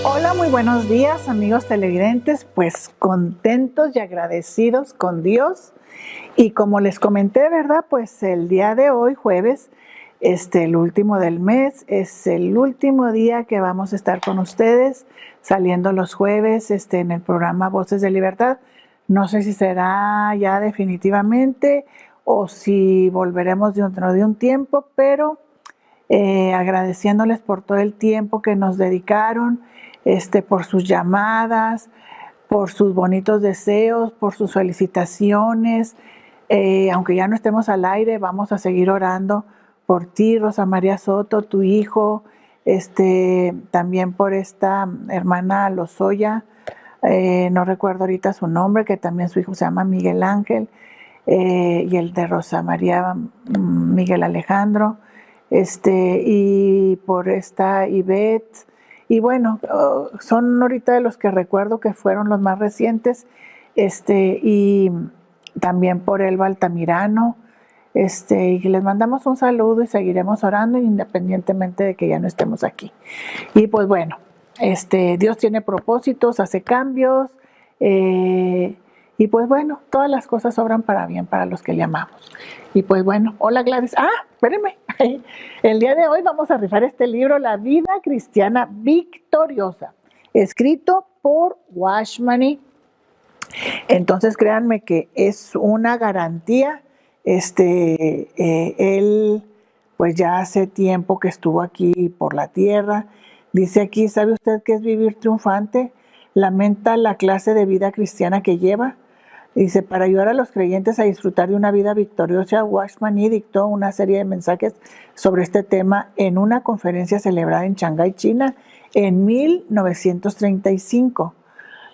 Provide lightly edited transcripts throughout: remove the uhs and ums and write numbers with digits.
Hola, muy buenos días amigos televidentes, pues contentos y agradecidos con Dios. Y como les comenté, ¿verdad? Pues el día de hoy, jueves, el último del mes, es el último día que vamos a estar con ustedes, saliendo los jueves en el programa Voces de Libertad. No sé si será ya definitivamente o si volveremos dentro de un tiempo, pero agradeciéndoles por todo el tiempo que nos dedicaron, por sus llamadas, por sus bonitos deseos, por sus felicitaciones. Aunque ya no estemos al aire, vamos a seguir orando por ti, Rosa María Soto, tu hijo, también por esta hermana Lozoya, no recuerdo ahorita su nombre, que también su hijo se llama Miguel Ángel, y el de Rosa María Miguel Alejandro, y por esta Ivette. Y bueno, son ahorita de los que recuerdo que fueron los más recientes, y también por Elba Altamirano, y les mandamos un saludo y seguiremos orando independientemente de que ya no estemos aquí. Y pues bueno, Dios tiene propósitos, hace cambios, y pues bueno, todas las cosas obran para bien para los que le amamos. Y pues bueno, hola Gladys. Espérenme. El día de hoy vamos a rifar este libro, La vida cristiana victoriosa, escrito por Washmani. Entonces créanme que es una garantía. Él pues ya hace tiempo que estuvo aquí por la tierra. Dice aquí, ¿sabe usted qué es vivir triunfante? Lamenta la clase de vida cristiana que lleva. Dice, para ayudar a los creyentes a disfrutar de una vida victoriosa, Washmani dictó una serie de mensajes sobre este tema en una conferencia celebrada en Shanghái, China, en 1935.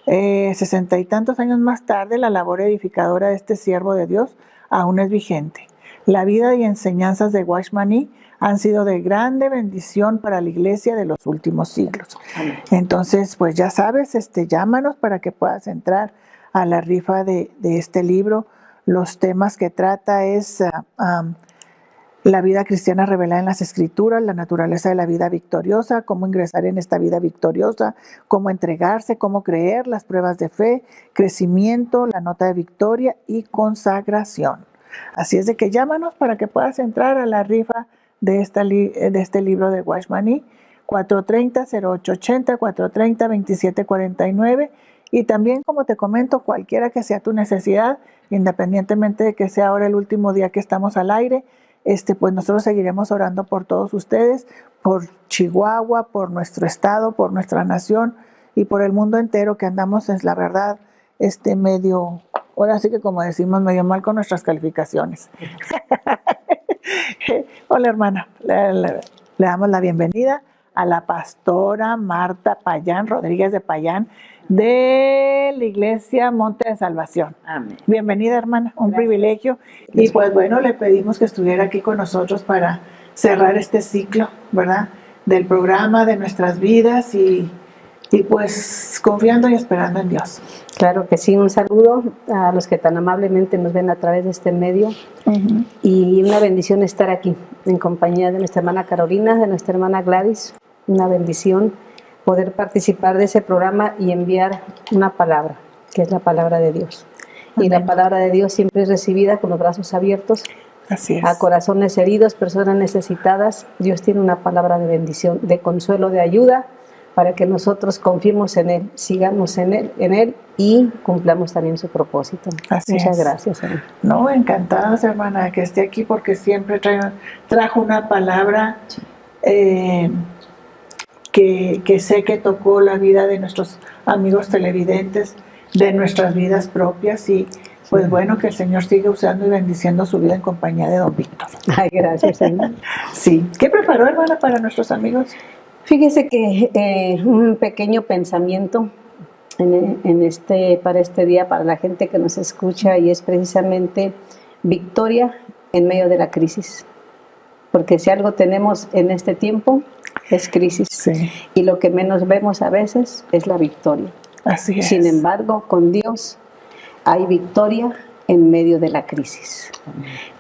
60 y tantos años más tarde, la labor edificadora de este siervo de Dios aún es vigente. La vida y enseñanzas de Washmani han sido de grande bendición para la iglesia de los últimos siglos. Amén. Entonces, pues ya sabes, llámanos para que puedas entrar a la rifa de este libro. Los temas que trata es la vida cristiana revelada en las Escrituras, la naturaleza de la vida victoriosa, cómo ingresar en esta vida victoriosa, cómo entregarse, cómo creer, las pruebas de fe, crecimiento, la nota de victoria y consagración. Así es de que llámanos para que puedas entrar a la rifa de este libro de Washmani, 430-0880, 430-2749. Y también, como te comento, cualquiera que sea tu necesidad, independientemente de que sea ahora el último día que estamos al aire, pues nosotros seguiremos orando por todos ustedes, por Chihuahua, por nuestro estado, por nuestra nación y por el mundo entero, que andamos, es la verdad, medio, ahora sí que como decimos, medio mal con nuestras calificaciones. Hola hermana, le damos la bienvenida a la pastora Marta Payán, Rodríguez de Payán, de la Iglesia Monte de Salvación. Amén. Bienvenida hermana, un Gracias. Privilegio. Y pues bueno, le pedimos que estuviera aquí con nosotros para cerrar este ciclo, ¿verdad? Del programa, de nuestras vidas y pues confiando y esperando en Dios. Claro que sí, un saludo a los que tan amablemente nos ven a través de este medio. Y una bendición estar aquí en compañía de nuestra hermana Carolina, de nuestra hermana Gladys. Una bendición poder participar de ese programa y enviar una palabra, que es la palabra de Dios. Amén. Y la palabra de Dios siempre es recibida con los brazos abiertos. Así es. A corazones heridos, personas necesitadas. Dios tiene una palabra de bendición, de consuelo, de ayuda, para que nosotros confiemos en Él, sigamos en Él y cumplamos también su propósito. Así Muchas es. gracias, hermana. No, encantadas, hermana, de que esté aquí, porque siempre trajo una palabra que sé que tocó la vida de nuestros amigos televidentes, de nuestras vidas propias, y pues bueno, que el Señor siga usando y bendiciendo su vida en compañía de don Víctor. Ay, gracias, hermana. Sí. ¿Qué preparó, hermana, para nuestros amigos? Fíjese que un pequeño pensamiento para este día, para la gente que nos escucha, y es precisamente victoria en medio de la crisis. Porque si algo tenemos en este tiempo es crisis. Sí. Y lo que menos vemos a veces es la victoria. Así es. Sin embargo, con Dios hay victoria en medio de la crisis.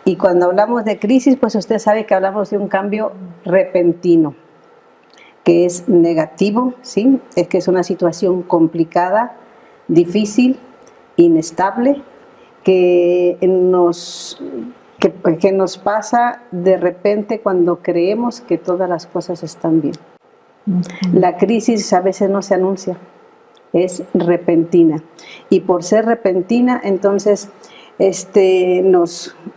Y cuando hablamos de crisis, pues usted sabe que hablamos de un cambio repentino. que es negativo, ¿sí? Es que es una situación complicada, difícil, inestable, que nos pasa de repente cuando creemos que todas las cosas están bien. La crisis a veces no se anuncia, es repentina. Y por ser repentina, entonces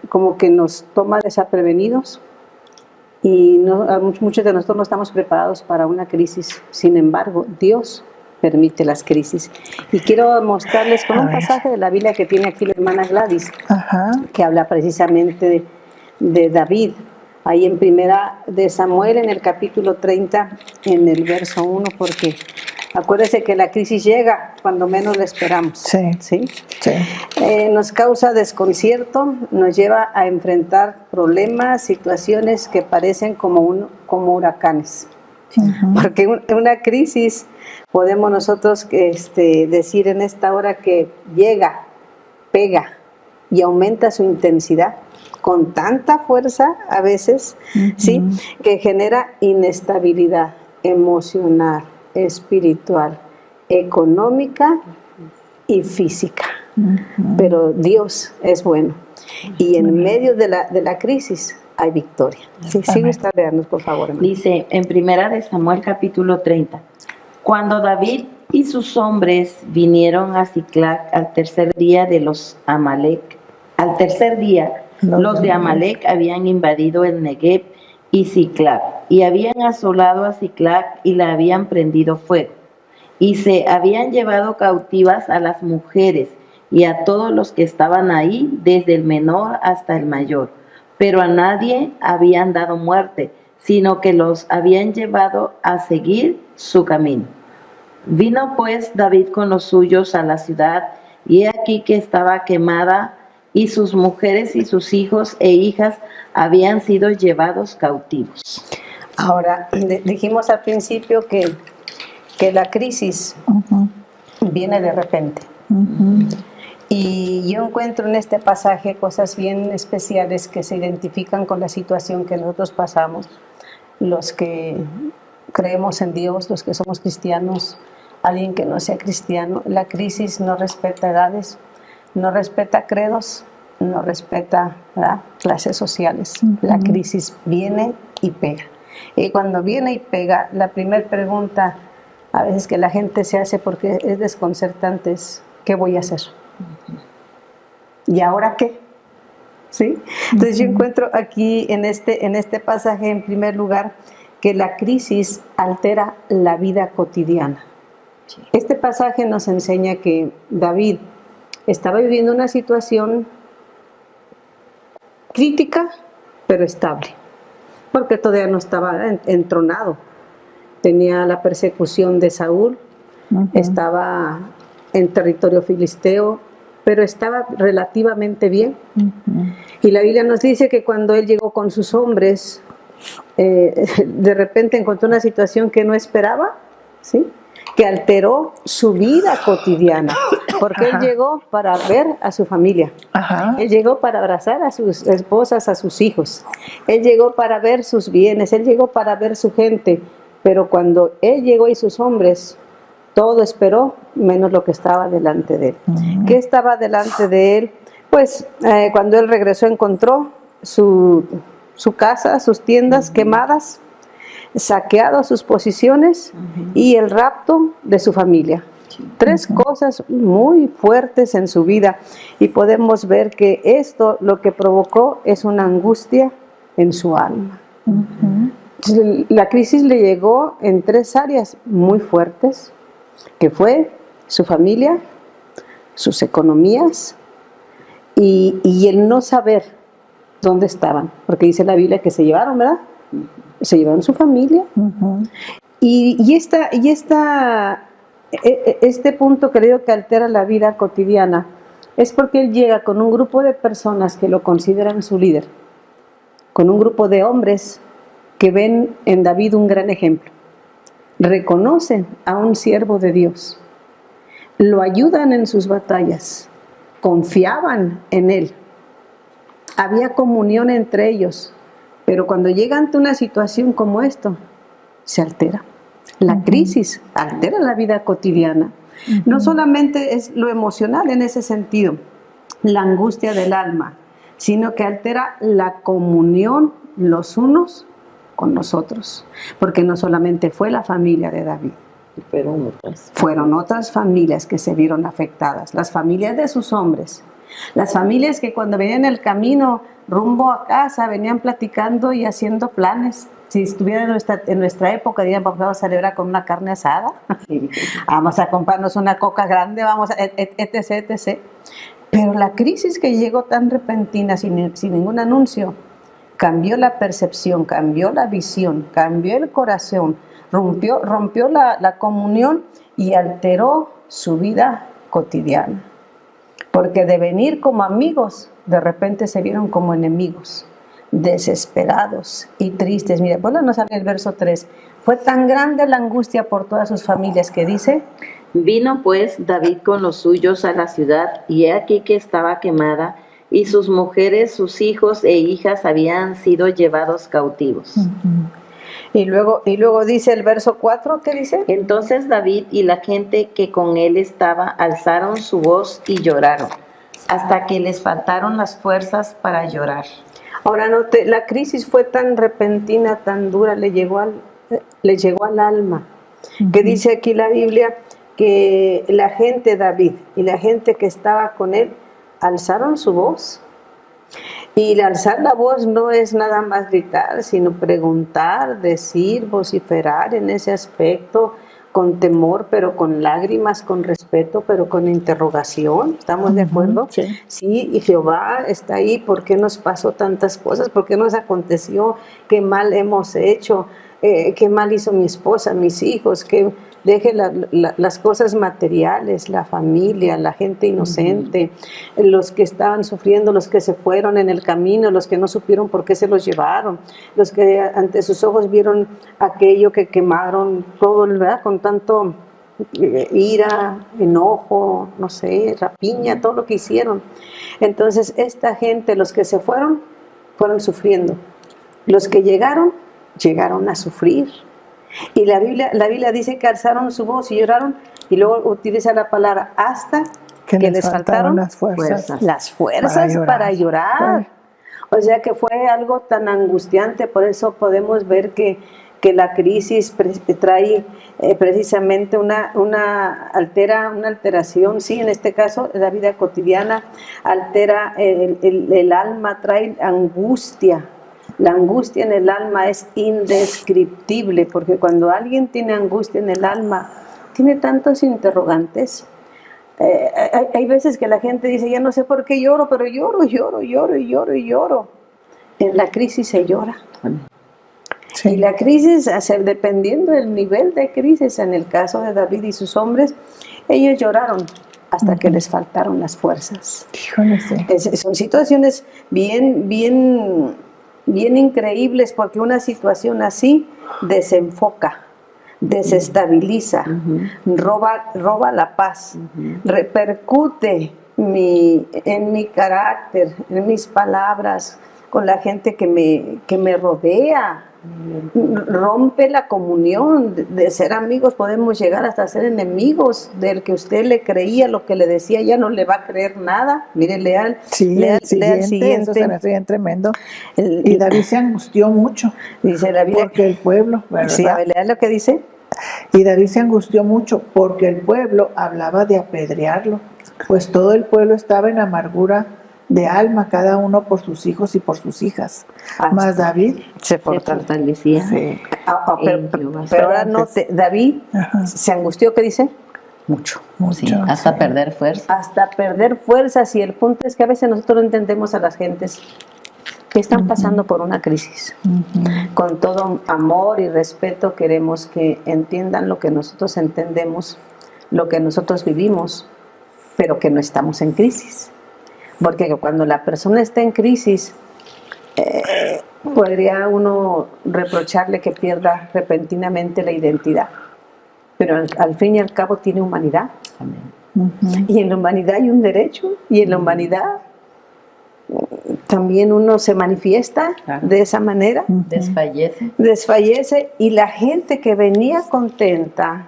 como que nos toma desprevenidos y muchos de nosotros no estamos preparados para una crisis. Sin embargo, Dios permite las crisis. Y quiero mostrarles con un pasaje de la Biblia que tiene aquí la hermana Gladys, que habla precisamente de David. Ahí en Primera de Samuel, en el capítulo 30, en el verso 1, porque acuérdese que la crisis llega cuando menos la esperamos. ¿Sí? Nos causa desconcierto, nos lleva a enfrentar problemas, situaciones que parecen como huracanes. Porque una crisis podemos nosotros decir en esta hora que llega, pega y aumenta su intensidad con tanta fuerza a veces, ¿sí? Que genera inestabilidad emocional, espiritual, económica y física. Pero Dios es bueno. Y en medio de la crisis hay victoria. Sí, sigue usted a leernos, por favor, hermano. Dice en Primera de Samuel capítulo 30, cuando David y sus hombres vinieron a Siclag al tercer día los de Amalec habían invadido el Negev y Siclag, y habían asolado a Siclag y la habían prendido fuego, y se habían llevado cautivas a las mujeres y a todos los que estaban ahí, desde el menor hasta el mayor, pero a nadie habían dado muerte, sino que los habían llevado a seguir su camino. Vino pues David con los suyos a la ciudad, y he aquí que estaba quemada, y sus mujeres y sus hijos e hijas habían sido llevados cautivos. Ahora, dijimos al principio que la crisis viene de repente. Y yo encuentro en este pasaje cosas bien especiales que se identifican con la situación que nosotros pasamos, los que creemos en Dios, los que somos cristianos, alguien que no sea cristiano. La crisis no respeta edades, no respeta credos, no respeta, ¿verdad?, clases sociales. La crisis viene y pega. Y cuando viene y pega, la primera pregunta a veces que la gente se hace, porque es desconcertante, es ¿qué voy a hacer? ¿Y ahora qué? ¿Sí? Entonces yo encuentro aquí en este pasaje, en primer lugar, que la crisis altera la vida cotidiana. Este pasaje nos enseña que David estaba viviendo una situación crítica, pero estable, porque todavía no estaba entronado. Tenía la persecución de Saúl, estaba en territorio filisteo, pero estaba relativamente bien. Y la Biblia nos dice que cuando él llegó con sus hombres, de repente encontró una situación que no esperaba, ¿sí?, que alteró su vida cotidiana, porque él llegó para ver a su familia, él llegó para abrazar a sus esposas, a sus hijos, él llegó para ver sus bienes, él llegó para ver su gente, pero cuando él llegó y sus hombres, todo esperó menos lo que estaba delante de él. ¿Qué estaba delante de él? Pues cuando él regresó encontró su casa, sus tiendas quemadas, saqueado sus posiciones y el rapto de su familia. Tres cosas muy fuertes en su vida, y podemos ver que esto lo que provocó es una angustia en su alma. La crisis le llegó en tres áreas muy fuertes, que fue su familia, sus economías y el no saber dónde estaban, porque dice la Biblia que se llevaron, ¿verdad? Se llevaron su familia. Este punto que le digo que altera la vida cotidiana es porque él llega con un grupo de personas que lo consideran su líder, con un grupo de hombres que ven en David un gran ejemplo, reconocen a un siervo de Dios, lo ayudan en sus batallas, confiaban en él, había comunión entre ellos. Pero cuando llega ante una situación como esto, se altera. La crisis altera la vida cotidiana. No solamente es lo emocional en ese sentido, la angustia del alma, sino que altera la comunión los unos con los otros. Porque no solamente fue la familia de David, fueron otras familias que se vieron afectadas, las familias de sus hombres, las familias que cuando venían el camino rumbo a casa venían platicando y haciendo planes. Si estuviera en nuestra época, dirían, vamos a celebrar con una carne asada, vamos a comprarnos una coca grande, vamos a etc, etc. Pero la crisis que llegó tan repentina, sin ningún anuncio, cambió la percepción, cambió la visión, cambió el corazón, rompió la comunión y alteró su vida cotidiana. Porque de venir como amigos, de repente se vieron como enemigos, desesperados y tristes. Mira, nos habla el verso 3. Fue tan grande la angustia por todas sus familias que dice: vino pues David con los suyos a la ciudad, y he aquí que estaba quemada, y sus mujeres, sus hijos e hijas habían sido llevados cautivos. Y luego dice el verso 4, ¿qué dice? Entonces David y la gente que con él estaba alzaron su voz y lloraron, hasta que les faltaron las fuerzas para llorar. Ahora note, la crisis fue tan repentina, tan dura, le llegó al alma, que dice aquí la Biblia que la gente, David y la gente que estaba con él, alzaron su voz. Y el alzar la voz no es nada más gritar, sino preguntar, decir, vociferar en ese aspecto, con temor, pero con lágrimas, con respeto, pero con interrogación. ¿Estamos de acuerdo? Sí. Sí, y Jehová está ahí. ¿Por qué nos pasó tantas cosas? ¿Por qué nos aconteció? ¿Qué mal hemos hecho? ¿Qué mal hizo mi esposa, mis hijos? Que deje las cosas materiales, la familia, la gente inocente, los que estaban sufriendo, los que se fueron en el camino, los que no supieron por qué se los llevaron, los que ante sus ojos vieron aquello que quemaron, todo, ¿verdad? Con tanto ira, enojo, no sé, rapiña, todo lo que hicieron. Entonces esta gente, los que se fueron sufriendo. Los que llegaron a sufrir. Y la Biblia dice que alzaron su voz y lloraron, y luego utiliza la palabra hasta que les faltaron las fuerzas. Las fuerzas para llorar. O sea que fue algo tan angustiante. Por eso podemos ver que la crisis trae precisamente una alteración, sí, en este caso la vida cotidiana, altera el alma, trae angustia. La angustia en el alma es indescriptible, porque cuando alguien tiene angustia en el alma, tiene tantos interrogantes. Hay veces que la gente dice, ya no sé por qué lloro, pero lloro. En la crisis se llora. Sí. Y la crisis, dependiendo del nivel de crisis, en el caso de David y sus hombres, ellos lloraron hasta que les faltaron las fuerzas. Híjole, sí. Son situaciones bien increíbles, porque una situación así desenfoca, desestabiliza, roba la paz, repercute en mi carácter, en mis palabras, con la gente que me rodea, rompe la comunión. De ser amigos podemos llegar hasta ser enemigos. Del que usted le creía, lo que le decía, ya no le va a creer nada. Mire, lea el siguiente. Eso se me hace bien tremendo. Y David se angustió mucho, dice la Biblia, porque el pueblo, ¿verdad? Sí, a ver, lea lo que dice. Y David se angustió mucho porque el pueblo hablaba de apedrearlo, pues todo el pueblo estaba en amargura de alma, cada uno por sus hijos y por sus hijas. Mas David se fortalecía. Sí. Pero ahora David se angustió, ¿qué dice? Mucho. Sí, hasta perder fuerza. Hasta perder fuerzas. Y el punto es que a veces nosotros no entendemos a las gentes que están pasando por una crisis. Con todo amor y respeto queremos que entiendan lo que nosotros entendemos, lo que nosotros vivimos, pero que no estamos en crisis. Porque cuando la persona está en crisis, podría uno reprocharle que pierda repentinamente la identidad. Pero al fin y al cabo tiene humanidad. Y en la humanidad hay un derecho, y en la humanidad también uno se manifiesta de esa manera. Desfallece. Y la gente que venía contenta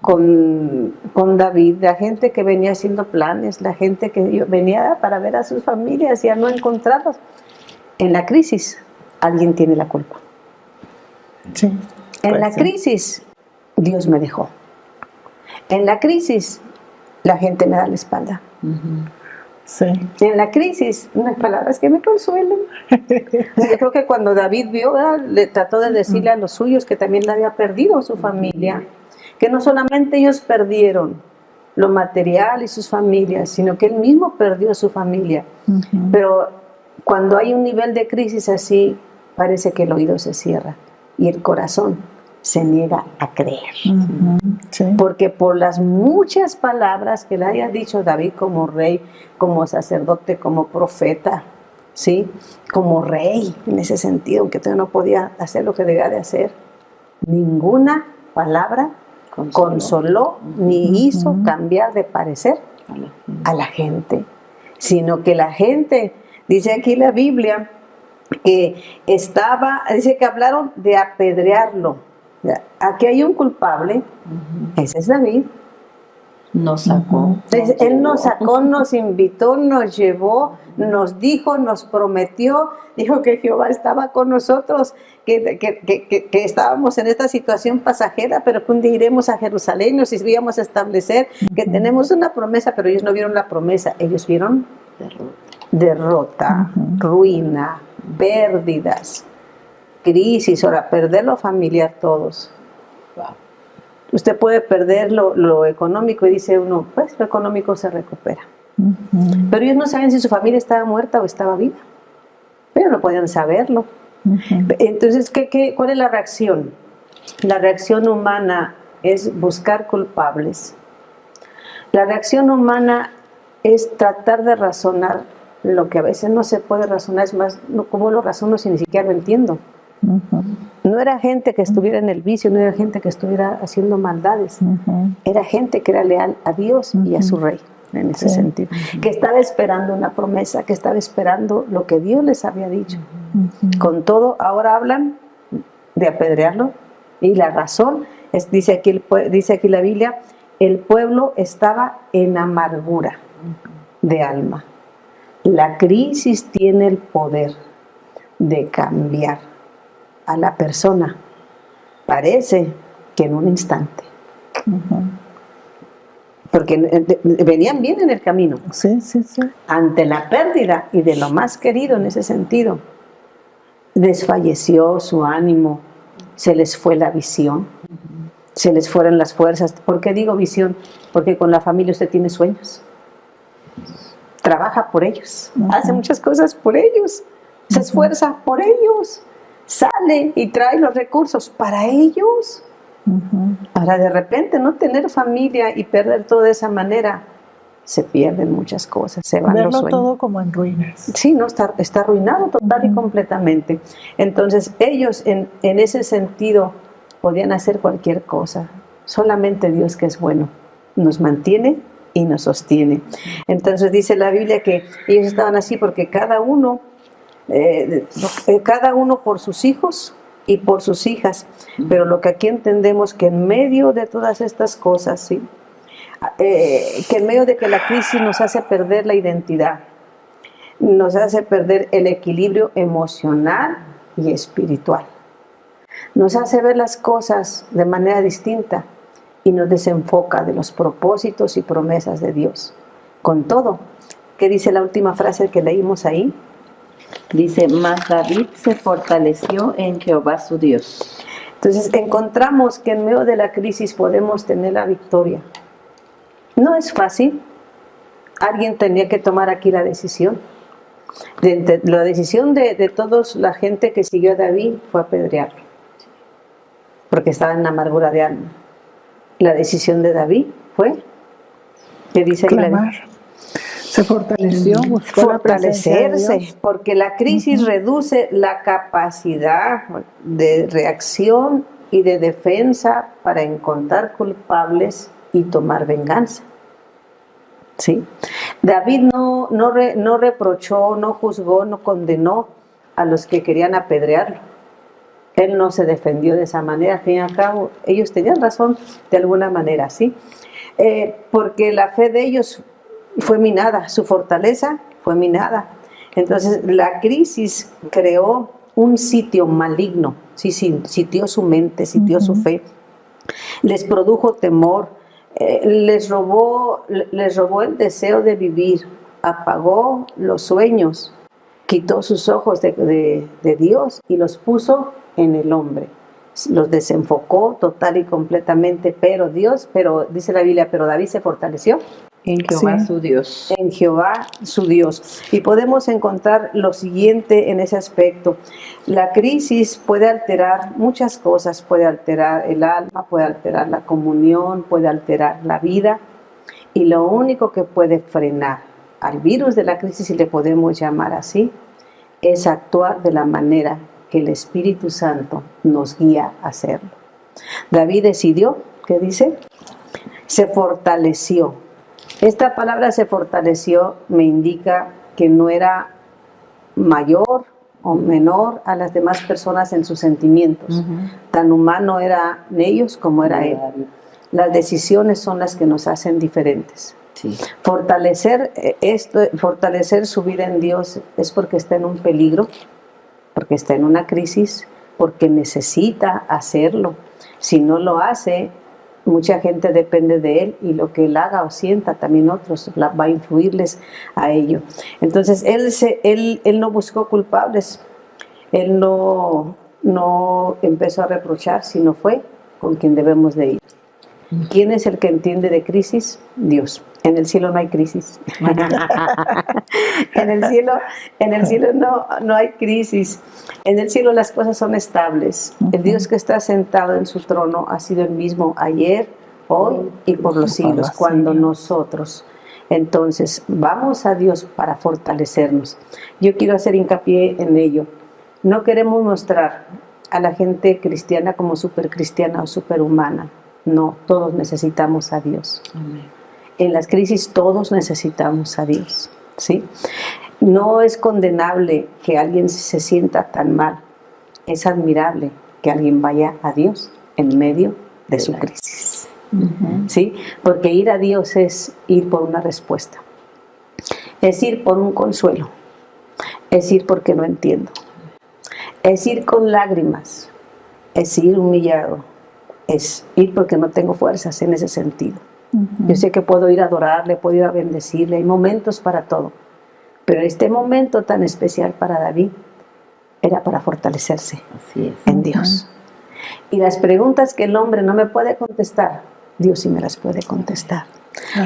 con David, la gente que venía haciendo planes, la gente que venía para ver a sus familias ya no encontradas, en la crisis alguien tiene la culpa. Sí, en la crisis Dios me dejó. En la crisis la gente me da la espalda. Sí. En la crisis no hay palabras que me consuelen. Yo creo que cuando David vio, le trató de decirle a los suyos que también le había perdido su familia, que no solamente ellos perdieron lo material y sus familias, sino que él mismo perdió su familia. Pero cuando hay un nivel de crisis así, parece que el oído se cierra y el corazón se niega a creer. Sí. Porque por las muchas palabras que le haya dicho David como rey, como sacerdote, como profeta, ¿sí? Como rey en ese sentido, aunque todavía no podía hacer lo que debía de hacer, ninguna palabra consoló ni hizo cambiar de parecer a la gente, sino que la gente, dice aquí la Biblia, que dice que hablaron de apedrearlo. Aquí hay un culpable, ese es David. Nos sacó. Él nos sacó, nos invitó, nos llevó, nos dijo, nos prometió, dijo que Jehová estaba con nosotros, que estábamos en esta situación pasajera, pero que un día iremos a Jerusalén, nos iríamos a establecer, que tenemos una promesa, pero ellos no vieron la promesa, ellos vieron derrota, ruina, pérdidas, crisis, ahora perder lo familiar todos. Usted puede perder lo económico y dice uno, pues lo económico se recupera. Pero ellos no saben si su familia estaba muerta o estaba viva. Pero no podían saberlo. Entonces, ¿cuál es la reacción? La reacción humana es buscar culpables. La reacción humana es tratar de razonar lo que a veces no se puede razonar. Es más, ¿cómo lo razono si ni siquiera lo entiendo? No era gente que estuviera en el vicio, no era gente que estuviera haciendo maldades, era gente que era leal a Dios y a su rey, en ese sentido, que estaba esperando una promesa, que estaba esperando lo que Dios les había dicho. Con todo, ahora hablan de apedrearlo, y la razón es, dice aquí la Biblia, el pueblo estaba en amargura de alma. La crisis tiene el poder de cambiar a la persona, parece que en un instante. Porque venían bien en el camino. Sí. Ante la pérdida y de lo más querido en ese sentido, desfalleció su ánimo, se les fue la visión, se les fueron las fuerzas. ¿Por qué digo visión? Porque con la familia usted tiene sueños, trabaja por ellos, hace muchas cosas por ellos, se esfuerza por ellos, sale y trae los recursos para ellos. Ahora, de repente, no tener familia y perder todo de esa manera, se pierden muchas cosas, se van los sueños. Todo como en ruinas. Sí, no, está arruinado total y completamente. Entonces, ellos en ese sentido podían hacer cualquier cosa. Solamente Dios, que es bueno, nos mantiene y nos sostiene. Entonces, dice la Biblia que ellos estaban así porque cada uno por sus hijos y por sus hijas, pero lo que aquí entendemos que en medio de todas estas cosas, ¿sí? Que en medio de que la crisis nos hace perder la identidad, nos hace perder el equilibrio emocional y espiritual, nos hace ver las cosas de manera distinta y nos desenfoca de los propósitos y promesas de Dios. Con todo, ¿qué dice la última frase que leímos ahí? Dice, mas David se fortaleció en Jehová su Dios. Entonces encontramos que en medio de la crisis podemos tener la victoria. No es fácil. Alguien tenía que tomar aquí la decisión. La decisión de toda la gente que siguió a David fue apedrearlo, porque estaba en amargura de alma. La decisión de David fue, ¿qué dice? Clamar. Se fortaleció, buscó fortalecerse, porque la crisis reduce la capacidad de reacción y de defensa para encontrar culpables y tomar venganza. ¿sí? David no reprochó, no juzgó, no condenó a los que querían apedrearlo. Él no se defendió de esa manera. Al fin y al cabo, ellos tenían razón de alguna manera, ¿sí? Porque la fe de ellos fue minada, su fortaleza fue minada. Entonces, la crisis creó un sitio maligno, ¿sí? Sitió su mente, sitió su fe, les produjo temor, les robó el deseo de vivir, apagó los sueños, quitó sus ojos de Dios y los puso en el hombre. Los desenfocó total y completamente, pero dice la Biblia, pero David se fortaleció en Jehová Sí. su Dios. en Jehová su Dios. Y podemos encontrar lo siguiente en ese aspecto. La crisis puede alterar muchas cosas, puede alterar el alma, puede alterar la comunión, puede alterar la vida. Y lo único que puede frenar al virus de la crisis, si le podemos llamar así, es actuar de la manera que el Espíritu Santo nos guía a hacerlo. David decidió, ¿qué dice? Se fortaleció. Esta palabra se fortaleció me indica que no era mayor o menor a las demás personas en sus sentimientos. Tan humano eran ellos como era él. Las decisiones son las que nos hacen diferentes. Sí. Fortalecer su vida en Dios es porque está en un peligro, porque está en una crisis, porque necesita hacerlo. Si no lo hace, mucha gente depende de él y lo que él haga o sienta también otros va a influirles a ello. Entonces él no buscó culpables, él no empezó a reprochar, sino fue con quien debemos de ir. ¿Quién es el que entiende de crisis? Dios. En el cielo no hay crisis. En el cielo no hay crisis. En el cielo las cosas son estables. El Dios que está sentado en su trono ha sido el mismo ayer, hoy y por los siglos, cuando nosotros. Entonces, vamos a Dios para fortalecernos. Yo quiero hacer hincapié en ello. No queremos mostrar a la gente cristiana como supercristiana o superhumana. No, todos necesitamos a Dios. Amén. En las crisis todos necesitamos a Dios, ¿sí? No es condenable que alguien se sienta tan mal. Es admirable que alguien vaya a Dios en medio de su crisis, ¿sí? Porque ir a Dios es ir por una respuesta. Es ir por un consuelo. Es ir porque no entiendo. Es ir con lágrimas. Es ir humillado. Es ir porque no tengo fuerzas en ese sentido. Yo sé que puedo ir a adorarle, puedo ir a bendecirle, hay momentos para todo. Pero este momento tan especial para David era para fortalecerse en Dios. Y las preguntas que el hombre no me puede contestar, Dios sí me las puede contestar.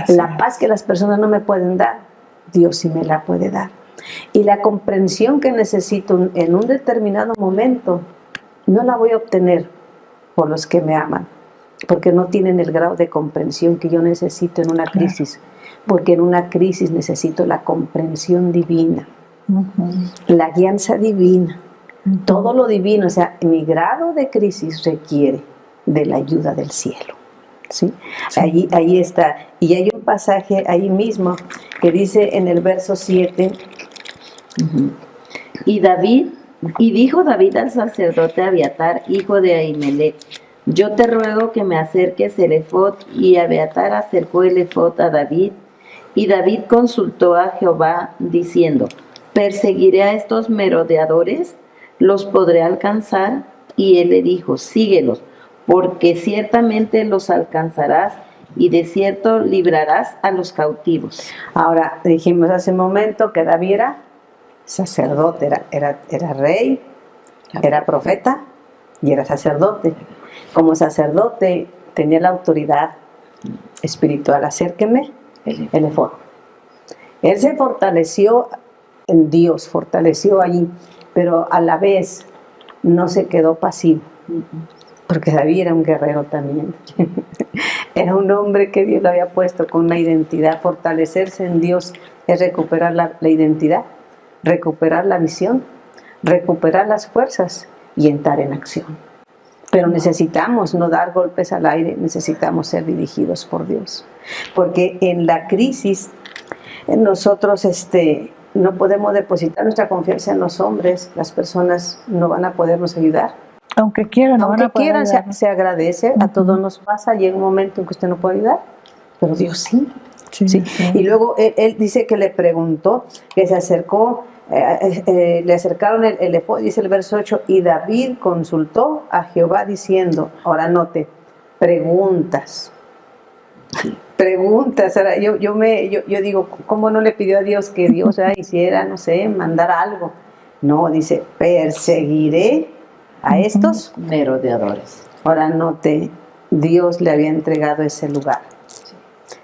La paz que las personas no me pueden dar, Dios sí me la puede dar. Y la comprensión que necesito en un determinado momento, no la voy a obtener por los que me aman, porque no tienen el grado de comprensión que yo necesito en una crisis, porque en una crisis necesito la comprensión divina, la guianza divina, todo lo divino. O sea, mi grado de crisis requiere de la ayuda del cielo, ¿sí? Ahí está. Y hay un pasaje ahí mismo que dice en el verso 7, Y dijo David al sacerdote Abiatar, hijo de Ahimelech: yo te ruego que me acerques el efod. Y Abiatar acercó el efod a David. Y David consultó a Jehová, diciendo: ¿perseguiré a estos merodeadores? ¿Los podré alcanzar? Y él le dijo: síguelos, porque ciertamente los alcanzarás, y de cierto librarás a los cautivos. Ahora, dijimos hace un momento que David era sacerdote, era rey, era profeta y era sacerdote. Como sacerdote tenía la autoridad espiritual. Acérqueme el efod. Él se fortaleció en Dios, fortaleció allí, pero a la vez no se quedó pasivo, porque David era un guerrero también. Era un hombre que Dios lo había puesto con una identidad. Fortalecerse en Dios es recuperar la identidad, recuperar la visión, recuperar las fuerzas y entrar en acción. Pero necesitamos no dar golpes al aire, necesitamos ser dirigidos por Dios. Porque en la crisis nosotros no podemos depositar nuestra confianza en los hombres, las personas no van a podernos ayudar. Aunque quieran, no Aunque van a poder quieran, ayudarnos. se agradece, a todos nos pasa, llega un momento en que usted no puede ayudar, pero Dios sí. Sí, Sí. sí. Y luego él dice que le preguntó, que se acercó, le acercaron el efod, dice el verso 8, y David consultó a Jehová diciendo, ahora note, preguntas. Ahora, yo digo, ¿cómo no le pidió a Dios que Dios hiciera, no sé, mandara algo? No, dice, perseguiré a estos Merodeadores. Ahora note, Dios le había entregado ese lugar.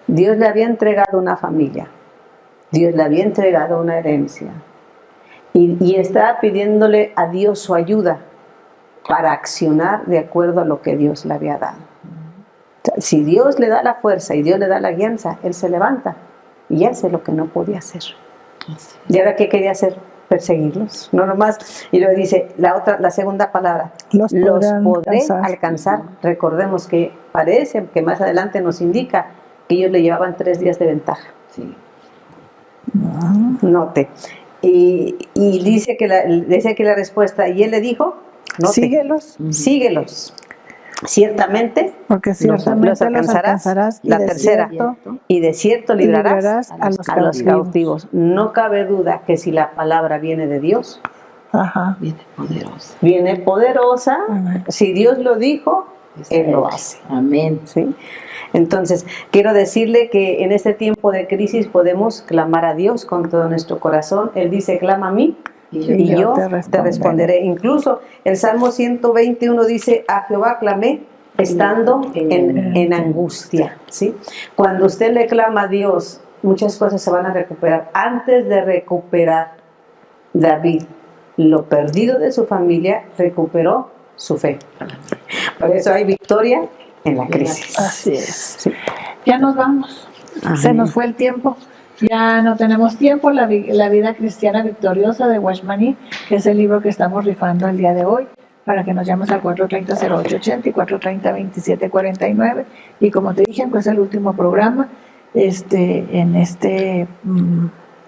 Dios le había entregado una familia. Dios le había entregado una herencia. Y estaba pidiéndole a Dios su ayuda para accionar de acuerdo a lo que Dios le había dado. O sea, si Dios le da la fuerza y Dios le da la guianza, él se levanta y hace lo que no podía hacer. ¿Y ahora qué quería hacer? Perseguirlos. No nomás. Y luego dice la segunda palabra, los podré alcanzar. Recordemos que parece que más adelante nos indica que ellos le llevaban 3 días de ventaja. Sí. Note. Y dice que la respuesta, y él le dijo, note, síguelos. Ciertamente, porque ciertamente los alcanzarás la tercera, y de cierto librarás a los cautivos. No cabe duda que si la palabra viene de Dios, viene poderosa. Amén. Si Dios lo dijo, Él lo hace. Amén. ¿Sí? Entonces, quiero decirle que en este tiempo de crisis podemos clamar a Dios con todo nuestro corazón. Él dice, clama a mí y yo te responderé. Incluso el Salmo 121 dice, a Jehová clamé estando en angustia. ¿Sí? Cuando usted le clama a Dios, muchas cosas se van a recuperar. Antes de recuperar David lo perdido de su familia, recuperó su fe. Por eso hay victoria en la crisis. Así es. Sí. Ya nos vamos. Amén. Se nos fue el tiempo. Ya no tenemos tiempo. La vida cristiana victoriosa de Washmani, que es el libro que estamos rifando el día de hoy, para que nos llames al 430-0880 y 430-2749. Y como te dije, pues es el último programa en este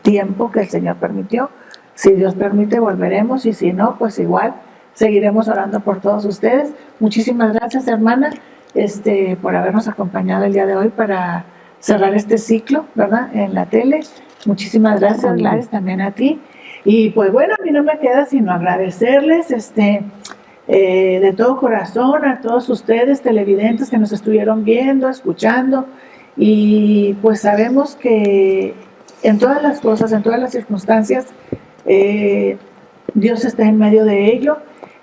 tiempo que el Señor permitió. Si Dios permite, volveremos, y si no, pues igual seguiremos orando por todos ustedes. Muchísimas gracias, hermana, por habernos acompañado el día de hoy para cerrar este ciclo, ¿verdad?, en la tele. Muchísimas gracias, Gladys, también a ti. Y pues bueno, a mí no me queda sino agradecerles de todo corazón a todos ustedes, televidentes, que nos estuvieron viendo, escuchando. Y pues sabemos que en todas las cosas, en todas las circunstancias, Dios está en medio de ello.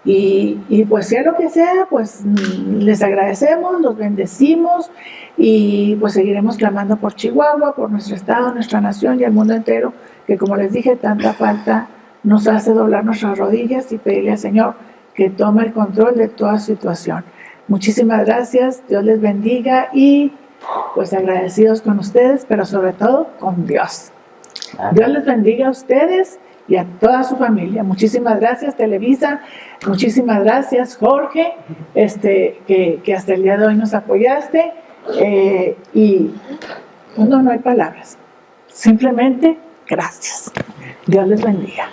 Y pues sea lo que sea, pues les agradecemos, los bendecimos, y pues seguiremos clamando por Chihuahua, por nuestro estado, nuestra nación y el mundo entero, que como les dije, tanta falta nos hace doblar nuestras rodillas y pedirle al Señor que tome el control de toda situación. Muchísimas gracias, Dios les bendiga, y pues agradecidos con ustedes, pero sobre todo con Dios. Dios les bendiga a ustedes y a toda su familia. Muchísimas gracias, Televisa. Muchísimas gracias, Jorge, que hasta el día de hoy nos apoyaste. Y no hay palabras. Simplemente gracias. Dios les bendiga.